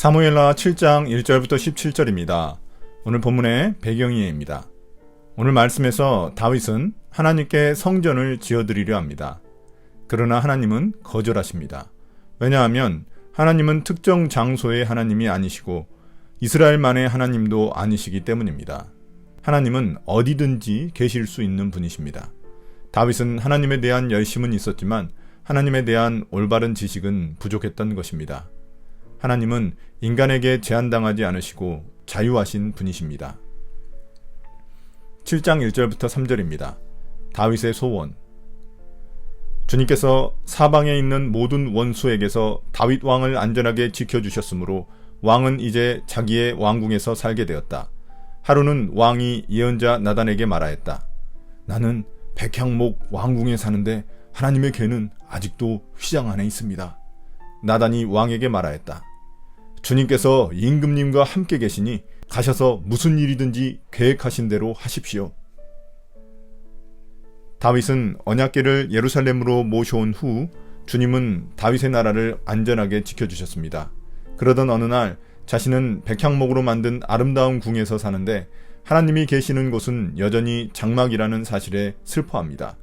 사무엘하 7장 1절부터 17절입니다. 오늘 본문의 배경이입니다. 오늘 말씀에서 다윗은 하나님께 성전을 지어드리려 합니다. 그러나 하나님은 거절하십니다. 왜냐하면 하나님은 특정 장소의 하나님이 아니시고 이스라엘만의 하나님도 아니시기 때문입니다. 하나님은 어디든지 계실 수 있는 분이십니다. 다윗은 하나님에 대한 열심은 있었지만 하나님에 대한 올바른 지식은 부족했던 것입니다. 하나님은 인간에게 제한당하지 않으시고 자유하신 분이십니다. 7장 1절부터 3절입니다. 다윗의 소원. 주님께서 사방에 있는 모든 원수에게서 다윗 왕을 안전하게 지켜주셨으므로 왕은 이제 자기의 왕궁에서 살게 되었다. 하루는 왕이 예언자 나단에게 말하였다. 나는 백향목 왕궁에 사는데 하나님의 궤는 아직도 휘장 안에 있습니다. 나단이 왕에게 말하였다. 주님께서 임금님과 함께 계시니 가셔서 무슨 일이든지 계획하신 대로 하십시오. 다윗은 언약궤를 예루살렘으로 모셔온 후 주님은 다윗의 나라를 안전하게 지켜주셨습니다. 그러던 어느 날 자신은 백향목으로 만든 아름다운 궁에서 사는데 하나님이 계시는 곳은 여전히 장막이라는 사실에 슬퍼합니다.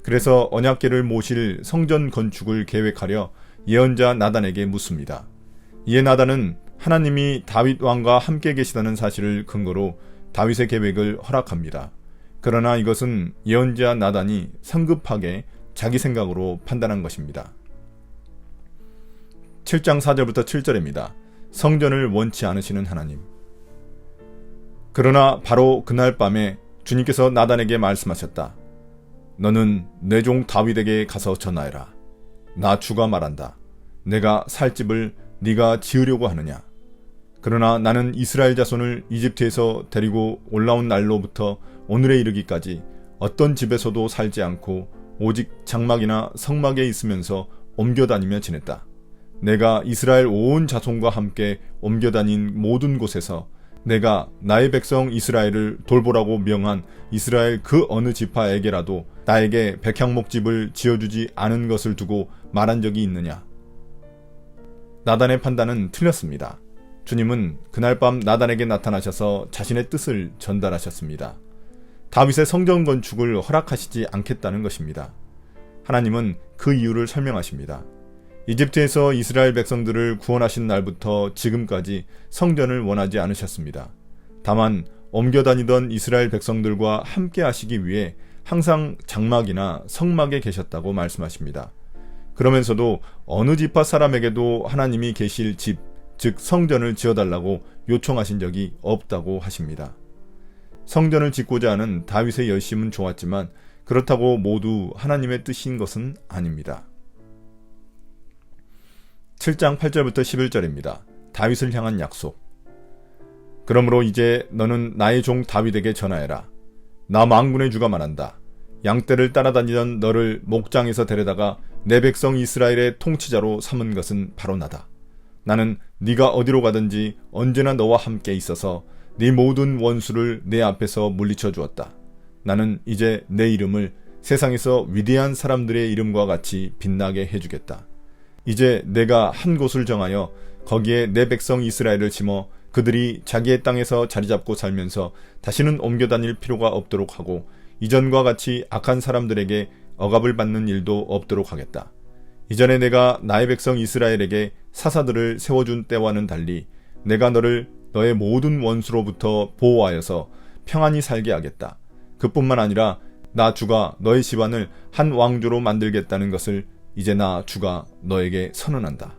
그래서 언약궤를 모실 성전 건축을 계획하려 예언자 나단에게 묻습니다. 이에 나단은 하나님이 다윗 왕과 함께 계시다는 사실을 근거로 다윗의 계획을 허락합니다. 그러나 이것은 예언자 나단이 성급하게 자기 생각으로 판단한 것입니다. 7장 4절부터 7절입니다. 성전을 원치 않으시는 하나님. 그러나 바로 그날 밤에 주님께서 나단에게 말씀하셨다. 너는 내 종 다윗에게 가서 전하해라. 나 주가 말한다. 내가 살 집을 네가 지으려고 하느냐? 그러나 나는 이스라엘 자손을 이집트에서 데리고 올라온 날로부터 오늘에 이르기까지 어떤 집에서도 살지 않고 오직 장막이나 성막에 있으면서 옮겨다니며 지냈다. 내가 이스라엘 온 자손과 함께 옮겨다닌 모든 곳에서 내가 나의 백성 이스라엘을 돌보라고 명한 이스라엘 그 어느 지파에게라도 나에게 백향목집을 지어주지 않은 것을 두고 말한 적이 있느냐? 나단의 판단은 틀렸습니다. 주님은 그날 밤 나단에게 나타나셔서 자신의 뜻을 전달하셨습니다. 다윗의 성전 건축을 허락하시지 않겠다는 것입니다. 하나님은 그 이유를 설명하십니다. 이집트에서 이스라엘 백성들을 구원하신 날부터 지금까지 성전을 원하지 않으셨습니다. 다만 옮겨다니던 이스라엘 백성들과 함께 하시기 위해 항상 장막이나 성막에 계셨다고 말씀하십니다. 그러면서도 어느 지파 사람에게도 하나님이 계실 집, 즉 성전을 지어달라고 요청하신 적이 없다고 하십니다. 성전을 짓고자 하는 다윗의 열심은 좋았지만 그렇다고 모두 하나님의 뜻인 것은 아닙니다. 7장 8절부터 11절입니다. 다윗을 향한 약속. 그러므로 이제 너는 나의 종 다윗에게 전하해라. 나 만군의 주가 말한다. 양떼를 따라다니던 너를 목장에서 데려다가 내 백성 이스라엘의 통치자로 삼은 것은 바로 나다. 나는 네가 어디로 가든지 언제나 너와 함께 있어서 네 모든 원수를 내 앞에서 물리쳐 주었다. 나는 이제 내 이름을 세상에서 위대한 사람들의 이름과 같이 빛나게 해주겠다. 이제 내가 한 곳을 정하여 거기에 내 백성 이스라엘을 심어 그들이 자기의 땅에서 자리잡고 살면서 다시는 옮겨 다닐 필요가 없도록 하고 이전과 같이 악한 사람들에게 억압을 받는 일도 없도록 하겠다. 이전에 내가 나의 백성 이스라엘에게 사사들을 세워준 때와는 달리 내가 너를 너의 모든 원수로부터 보호하여서 평안히 살게 하겠다. 그뿐만 아니라 나 주가 너의 집안을 한 왕조로 만들겠다는 것을 이제 나 주가 너에게 선언한다.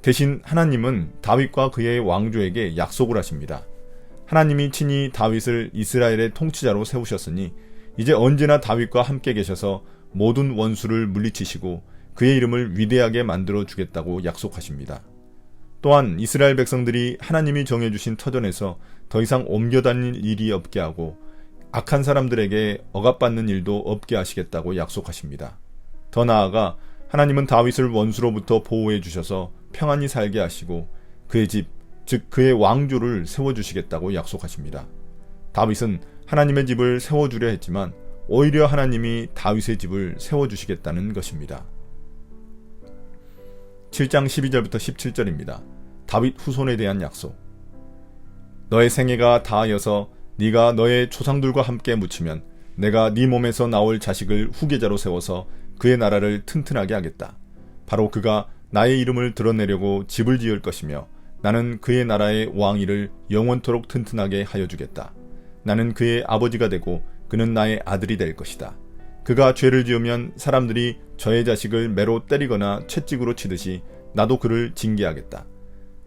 대신 하나님은 다윗과 그의 왕조에게 약속을 하십니다. 하나님이 친히 다윗을 이스라엘의 통치자로 세우셨으니 이제 언제나 다윗과 함께 계셔서 모든 원수를 물리치시고 그의 이름을 위대하게 만들어 주겠다고 약속하십니다. 또한 이스라엘 백성들이 하나님이 정해주신 터전에서 더 이상 옮겨 다닐 일이 없게 하고 악한 사람들에게 억압받는 일도 없게 하시겠다고 약속하십니다. 더 나아가 하나님은 다윗을 원수로부터 보호해 주셔서 평안히 살게 하시고 그의 집, 즉 그의 왕조를 세워주시겠다고 약속하십니다. 다윗은 하나님의 집을 세워주려 했지만 오히려 하나님이 다윗의 집을 세워주시겠다는 것입니다. 7장 12절부터 17절입니다. 다윗 후손에 대한 약속. 너의 생애가 다하여서 네가 너의 조상들과 함께 묻히면 내가 네 몸에서 나올 자식을 후계자로 세워서 그의 나라를 튼튼하게 하겠다. 바로 그가 나의 이름을 드러내려고 집을 지을 것이며 나는 그의 나라의 왕위를 영원토록 튼튼하게 하여 주겠다. 나는 그의 아버지가 되고 그는 나의 아들이 될 것이다. 그가 죄를 지으면 사람들이 저의 자식을 매로 때리거나 채찍으로 치듯이 나도 그를 징계하겠다.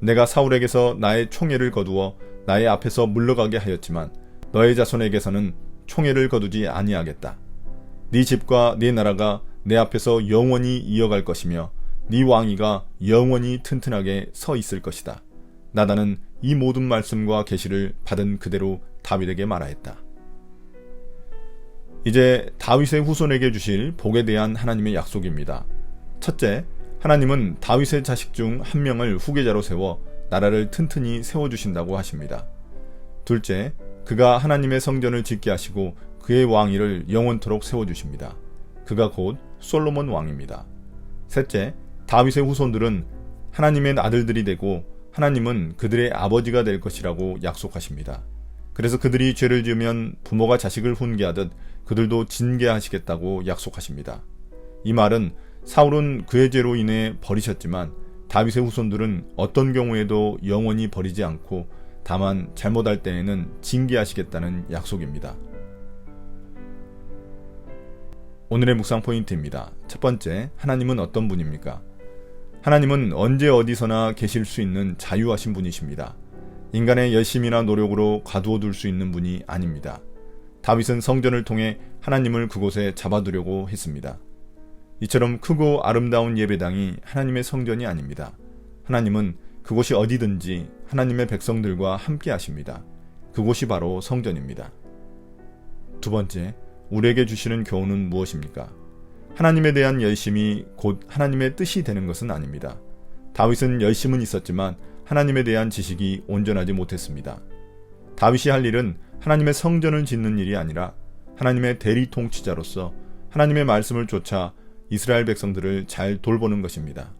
내가 사울에게서 나의 총애를 거두어 나의 앞에서 물러가게 하였지만 너의 자손에게서는 총애를 거두지 아니하겠다. 네 집과 네 나라가 내 앞에서 영원히 이어갈 것이며 네 왕위가 영원히 튼튼하게 서 있을 것이다. 나단은 이 모든 말씀과 계시를 받은 그대로 다윗에게 말하였다. 이제 다윗의 후손에게 주실 복에 대한 하나님의 약속입니다. 첫째, 하나님은 다윗의 자식 중 한 명을 후계자로 세워 나라를 튼튼히 세워주신다고 하십니다. 둘째, 그가 하나님의 성전을 짓게 하시고 그의 왕위를 영원토록 세워주십니다. 그가 곧 솔로몬 왕입니다. 셋째, 다윗의 후손들은 하나님의 아들들이 되고 하나님은 그들의 아버지가 될 것이라고 약속하십니다. 그래서 그들이 죄를 지으면 부모가 자식을 훈계하듯 그들도 징계하시겠다고 약속하십니다. 이 말은 사울은 그의 죄로 인해 버리셨지만 다윗의 후손들은 어떤 경우에도 영원히 버리지 않고 다만 잘못할 때에는 징계하시겠다는 약속입니다. 오늘의 묵상 포인트입니다. 첫 번째, 하나님은 어떤 분입니까? 하나님은 언제 어디서나 계실 수 있는 자유하신 분이십니다. 인간의 열심이나 노력으로 가두어 둘 수 있는 분이 아닙니다. 다윗은 성전을 통해 하나님을 그곳에 잡아두려고 했습니다. 이처럼 크고 아름다운 예배당이 하나님의 성전이 아닙니다. 하나님은 그곳이 어디든지 하나님의 백성들과 함께 하십니다. 그곳이 바로 성전입니다. 두 번째, 우리에게 주시는 교훈은 무엇입니까? 하나님에 대한 열심이 곧 하나님의 뜻이 되는 것은 아닙니다. 다윗은 열심은 있었지만 하나님에 대한 지식이 온전하지 못했습니다. 다윗이 할 일은 하나님의 성전을 짓는 일이 아니라 하나님의 대리 통치자로서 하나님의 말씀을 쫓아 이스라엘 백성들을 잘 돌보는 것입니다.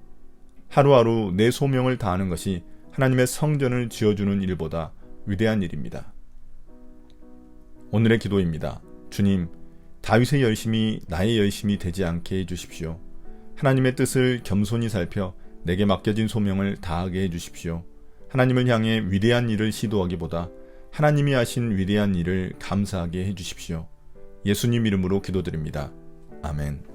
하루하루 내 소명을 다하는 것이 하나님의 성전을 지어주는 일보다 위대한 일입니다. 오늘의 기도입니다. 주님, 다윗의 열심이 나의 열심이 되지 않게 해주십시오. 하나님의 뜻을 겸손히 살펴 내게 맡겨진 소명을 다하게 해주십시오. 하나님을 향해 위대한 일을 시도하기보다 하나님이 하신 위대한 일을 감사하게 해주십시오. 예수님 이름으로 기도드립니다. 아멘.